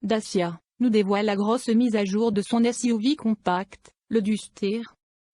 Dacia nous dévoile la grosse mise à jour de son SUV compact, le Duster.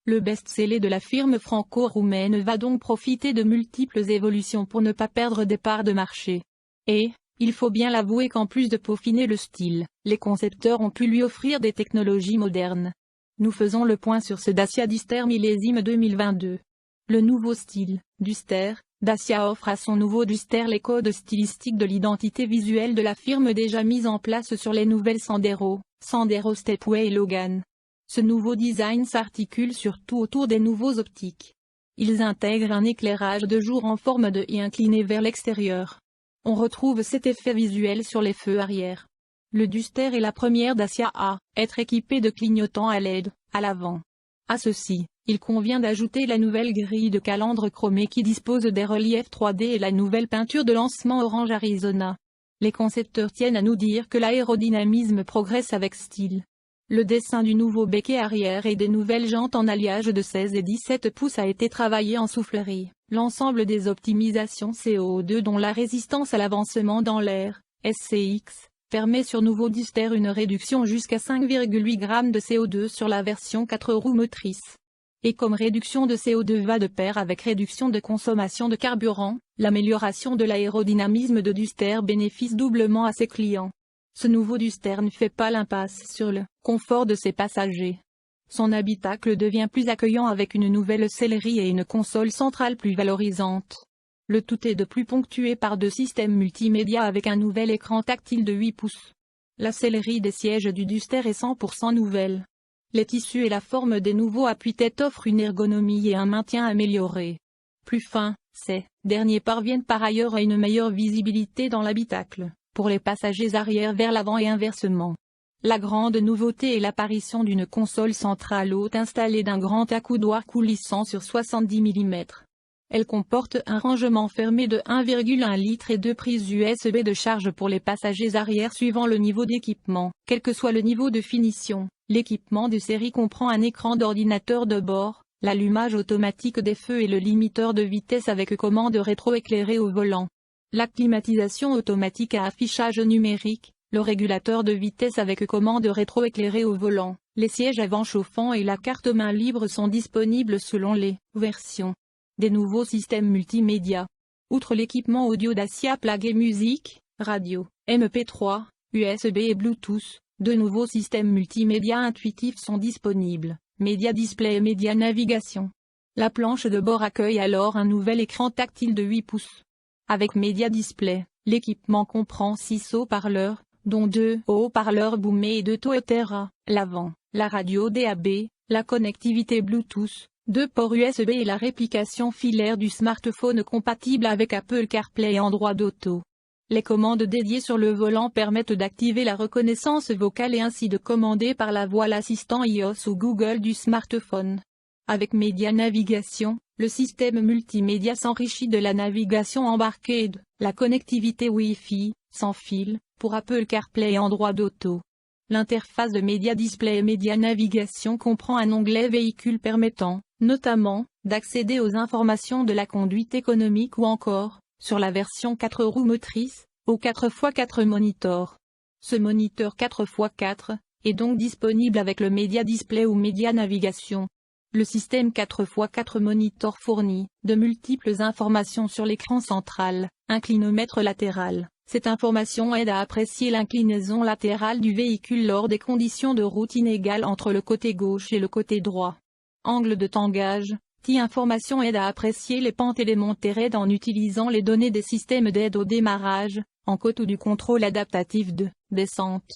Le best-seller de la firme franco-roumaine va donc profiter de multiples évolutions pour ne pas perdre des parts de marché. Et, il faut bien l'avouer qu'en plus de peaufiner le style, les concepteurs ont pu lui offrir des technologies modernes. Nous faisons le point sur ce Dacia Duster millésime 2022. Le nouveau style, Duster. Dacia offre à son nouveau Duster les codes stylistiques de l'identité visuelle de la firme déjà mise en place sur les nouvelles Sandero, Sandero Stepway et Logan. Ce nouveau design s'articule surtout autour des nouveaux optiques. Ils intègrent un éclairage de jour en forme de I incliné vers l'extérieur. On retrouve cet effet visuel sur les feux arrière. Le Duster est la première Dacia à être équipé de clignotants à LED, à l'avant. À ceci, il convient d'ajouter la nouvelle grille de calandre chromée qui dispose des reliefs 3D et la nouvelle peinture de lancement Orange Arizona. Les concepteurs tiennent à nous dire que l'aérodynamisme progresse avec style. Le dessin du nouveau becquet arrière et des nouvelles jantes en alliage de 16 et 17 pouces a été travaillé en soufflerie. L'ensemble des optimisations CO2 dont la résistance à l'avancement dans l'air, SCX, permet sur nouveau Duster une réduction jusqu'à 5,8 g de CO2 sur la version 4 roues motrices. Et comme réduction de CO2 va de pair avec réduction de consommation de carburant, l'amélioration de l'aérodynamisme de Duster bénéficie doublement à ses clients. Ce nouveau Duster ne fait pas l'impasse sur le confort de ses passagers. Son habitacle devient plus accueillant avec une nouvelle sellerie et une console centrale plus valorisante. Le tout est de plus ponctué par 2 systèmes multimédia avec un nouvel écran tactile de 8 pouces. La sellerie des sièges du Duster est 100% nouvelle. Les tissus et la forme des nouveaux appuis-têtes offrent une ergonomie et un maintien améliorés. Plus fins, ces derniers parviennent par ailleurs à une meilleure visibilité dans l'habitacle, pour les passagers arrière vers l'avant et inversement. La grande nouveauté est l'apparition d'une console centrale haute installée d'un grand accoudoir coulissant sur 70 mm. Elle comporte un rangement fermé de 1,1 litre et 2 prises USB de charge pour les passagers arrière suivant le niveau d'équipement. Quel que soit le niveau de finition, l'équipement de série comprend un écran d'ordinateur de bord, l'allumage automatique des feux et le limiteur de vitesse avec commande rétroéclairée au volant. La climatisation automatique à affichage numérique, le régulateur de vitesse avec commande rétroéclairée au volant, les sièges avant chauffants et la carte main libre sont disponibles selon les versions. Des nouveaux systèmes multimédia. Outre l'équipement audio Dacia Plug et musique, radio, MP3, USB et Bluetooth, 2 nouveaux systèmes multimédia intuitifs sont disponibles, Media Display et Media Navigation. La planche de bord accueille alors un nouvel écran tactile de 8 pouces. Avec Media Display, l'équipement comprend 6 haut-parleurs, dont 2 haut-parleurs boomés et 2 Toyota à l'avant, la radio DAB, la connectivité Bluetooth, 2 ports USB et la réplication filaire du smartphone compatible avec Apple CarPlay et Android Auto. Les commandes dédiées sur le volant permettent d'activer la reconnaissance vocale et ainsi de commander par la voix l'assistant iOS ou Google du smartphone. Avec Media Navigation, le système multimédia s'enrichit de la navigation embarquée et de la connectivité Wi-Fi, sans fil, pour Apple CarPlay et Android Auto. L'interface de Media Display et Media Navigation comprend un onglet véhicule permettant, notamment, d'accéder aux informations de la conduite économique ou encore, sur la version 4 roues motrices, au 4x4 monitor. Ce moniteur 4x4 est donc disponible avec le Media Display ou Media Navigation. Le système 4x4 monitor fournit de multiples informations sur l'écran central, un clinomètre latéral. Cette information aide à apprécier l'inclinaison latérale du véhicule lors des conditions de route inégales entre le côté gauche et le côté droit. Angle de tangage, information aide à apprécier les pentes et les montées raides en utilisant les données des systèmes d'aide au démarrage, en côte ou du contrôle adaptatif de descente.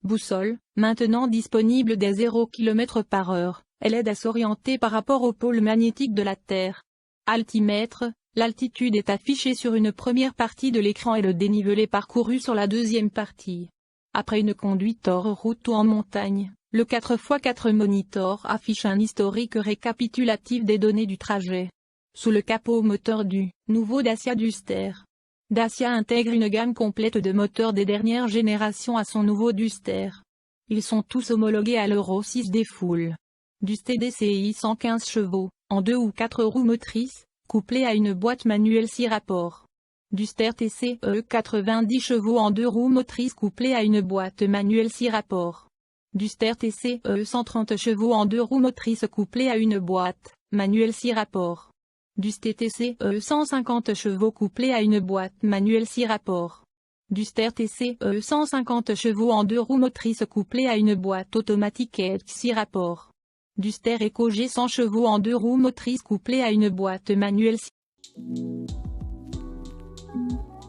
Boussole, maintenant disponible dès 0 km/h, elle aide à s'orienter par rapport au pôle magnétique de la Terre. Altimètre, l'altitude est affichée sur une première partie de l'écran et le dénivelé parcouru sur la deuxième partie. Après une conduite hors route ou en montagne, le 4x4 monitor affiche un historique récapitulatif des données du trajet. Sous le capot moteur du nouveau Dacia Duster. Dacia intègre une gamme complète de moteurs des dernières générations à son nouveau Duster. Ils sont tous homologués à l'Euro 6 des foules. Duster DCI 115 chevaux, en 2 ou 4 roues motrices, couplé à une boîte manuelle 6 rapports. Duster TCE 90 chevaux en 2 roues motrices couplées à une boîte manuelle 6 rapports. Duster TCE 130 chevaux en 2 roues motrices couplées à une boîte manuelle 6 rapports. Duster TCE 150 chevaux couplés à une boîte manuelle 6 rapports. Duster TCE 150 chevaux en 2 roues motrices couplées à une boîte automatique et 6 rapports. Duster Eco G 100 chevaux en 2 roues motrices couplées à une boîte manuelle 6. Thank you.